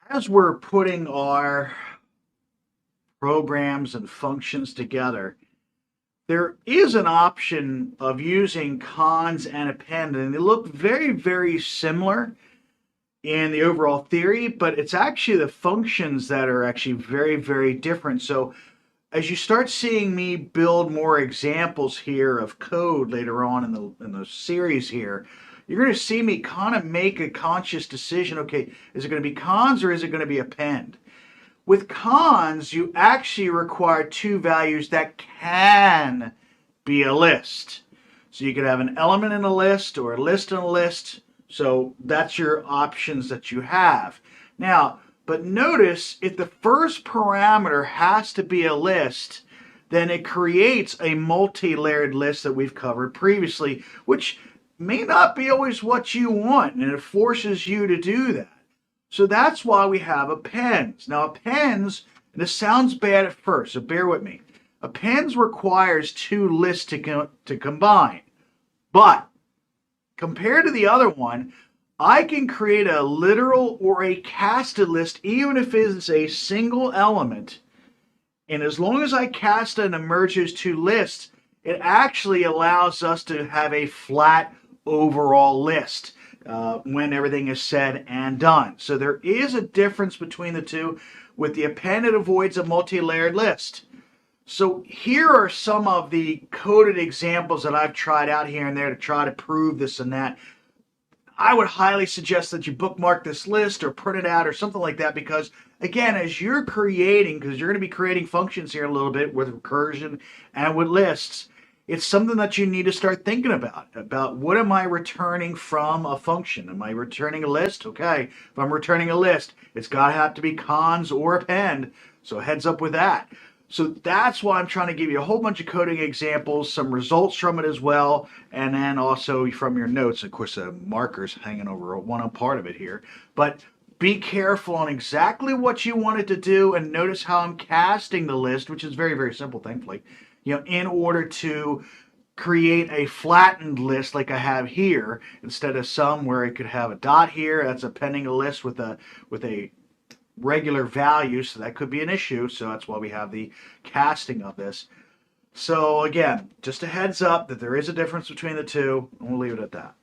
As we're putting our programs and functions together, there is an option of using cons and append, and they look very, very similar in the overall theory, but it's actually the functions that are actually very, very different. So as you start seeing me build more examples here of code later on in the series here, you're going to see me kind of make a conscious decision. Okay, is it going to be cons or is it going to be append? With cons, you actually require two values that can be a list. So you could have an element in a list or a list in a list. So that's your options that you have. Now, but notice if the first parameter has to be a list, then it creates a multi-layered list that we've covered previously, which may not be always what you want, and it forces you to do that. So that's why we have appends. Now appends, and this sounds bad at first, so bear with me. Appends requires two lists to combine. But compared to the other one, I can create a literal or a casted list even if it is a single element. And as long as I cast and merge those two lists, it actually allows us to have a flat overall list when everything is said and done. So there is a difference between the two. With the append, it avoids a multi-layered list. So here are some of the coded examples that I've tried out here and there to try to prove this and that. I would highly suggest that you bookmark this list or print it out or something like that, because again, as you're creating, because you're going to be creating functions here a little bit with recursion and with lists, it's something that you need to start thinking about what am I returning from a function? Am I returning a list? Okay, if I'm returning a list, it's got to have to be cons or append, so heads up with that. So that's why I'm trying to give you a whole bunch of coding examples, some results from it as well, and then also from your notes. Of course, the marker's hanging over one part of it here. But be careful on exactly what you want it to do, and notice how I'm casting the list, which is very, very simple, thankfully, in order to create a flattened list like I have here, instead of some where I could have a dot here. That's appending a list with a regular value, so that could be an issue. So that's why we have the casting of this. So again, just a heads up that there is a difference between the two, and we'll leave it at that.